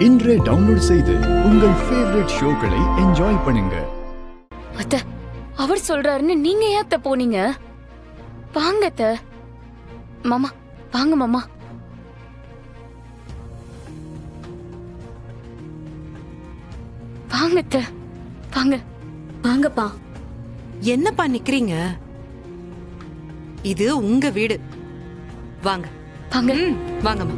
இன்றே டவுன்லோட் செய்து உங்கள் ஃபேவரட் ஷோக்களை என்ஜாய் பண்ணுங்க. அத்த, அவர் சொல்றாருன்னு நீங்க ஏன் அத்த போனீங்க? வாங்க அத்த. மாமா வாங்க மாமா. வாங்க அத்த, வாங்க. வாங்கப்பா. என்னப்பா நிக்கிறீங்க? இது உங்க வீடு. வாங்க வாங்க. வாங்கம்மா.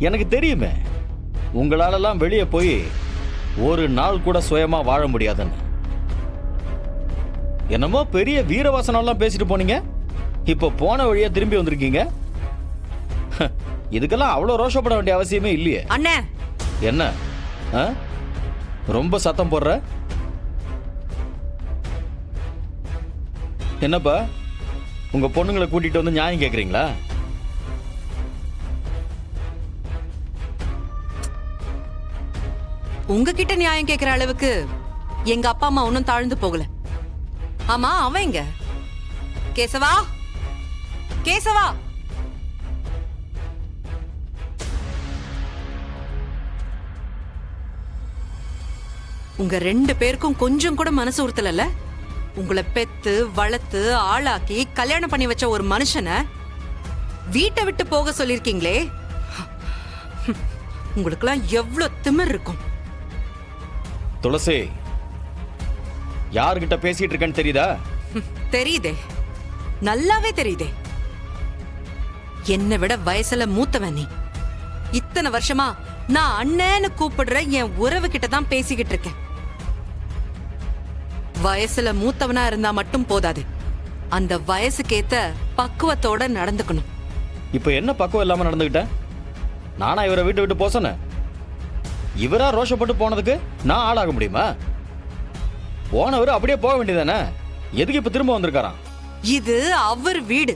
எனக்கு தெரியுமே, உங்களாலெல்லாம் வெளியே போய் ஒரு நாள் கூட சுயமா வாழ முடியாதுன்னு. என்னமோ பெரிய வீரவாசனெல்லாம் பேசிட்டு போனீங்க, இப்போ போன வழியா திரும்பி வந்திருக்கீங்க. இதுக்கெல்லாம் அவ்வளோ ரோஷப்பட வேண்டிய அவசியமே இல்லையே. அண்ணே, என்ன ரொம்ப சத்தம் போடுற? என்னப்பா, உங்க பொண்ணுங்களை கூட்டிட்டு வந்து நியாயம் கேக்குறீங்களா? உங்ககிட்ட நியாயம் கேக்குற அளவுக்கு எங்க அப்பா அம்மா ஒன்னும் தாழ்ந்து போகல. ஆமா, அவன் எங்க? கேசவா, கேசவா. உங்க ரெண்டு பேருக்கும் கொஞ்சம் கூட மனசு உறுத்தல. உங்களை பெத்து வளர்த்து ஆளாக்கி கல்யாணம் பண்ணி வச்ச ஒரு மனுஷனை வீட்டை விட்டு போக சொல்லிருக்கீங்களே, உங்களுக்கெல்லாம் எவ்வளவு திமிர் இருக்கும்? துளசி, யார்கிட்ட பேசிட்டு இருக்கேன்னு தெரியுதா? தெரியுதே, நல்லாவே தெரியுதே. என்னை விட வயசுல மூத்தவன் நீ. இத்தனை வருஷமா நான் அண்ணன்னு கூப்பிடுற என் உறவு கிட்ட தான் பேசிக்கிட்டு இருக்கேன். வயசுல மூத்தவனா இருந்தா மட்டும் போதாது, அந்த வயசுக்கேத்த பக்குவத்தோட நடந்துக்கணும். இப்ப என்ன பக்குவம் இல்லாம நடந்துகிட்ட? நானா இவரை வீட்டு விட்டு போக சொன்னேன்? இவரா ரோஷப்பட்டு போனதுக்கு நான் ஆளாக முடியுமா? போனவர் அப்படியே போக வேண்டியதானே? எதுக்கு இப்ப திரும்ப வந்திருக்காராம்? இது அவர் வீடு.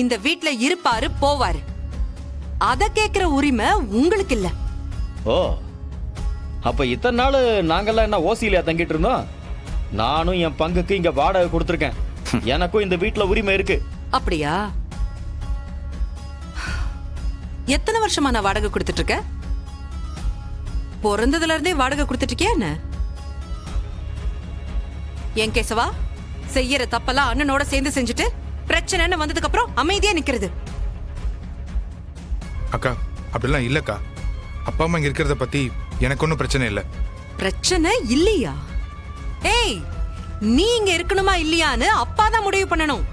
இந்த வீட்ல இருப்பாரு, போவாரு. அத கேக்குற உரிமை உங்களுக்கு இல்ல. ஓ, அப்ப இத்தனை நாள் நாங்கெல்லாம் என்ன ஓசியில தங்கிட்டு இருந்தோம்? நானும் என் பங்குக்கு இங்க வாடகை கொடுத்துருக்கேன். எனக்கும் இந்த வீட்டுல உரிமை இருக்கு. அப்படியா? எத்தனை வருஷமா நான் வாடகை கொடுத்துட்டு இருக்கேன்? பிறந்ததுல இருந்தே வாடகை கொடுத்துட்டு இருக்கியா என்ன? என் கேசவா, செய்யற தப்பெல்லாம் அண்ணனோட சேர்ந்து செஞ்சுட்டு பிரச்சனைன்னு வந்ததுக்கு அப்புறம் அமைதியா நிக்கிறது. அக்கா, அப்படிலாம் இல்லக்கா. அப்பா அம்மா இங்க இருக்கிறத பத்தி எனக்கு ஒன்றும் பிரச்சனை இல்லை. பிரச்சனை இல்லையா? ஏய், நீ இங்க இருக்கணுமா இல்லையான்னு அப்பா தான் முடிவு பண்ணணும்.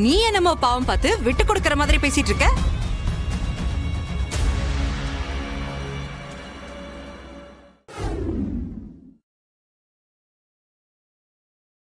நீ என்னமோ பாவம் பார்த்து விட்டு கொடுக்கற மாதிரி பேசிட்டு இருக்க.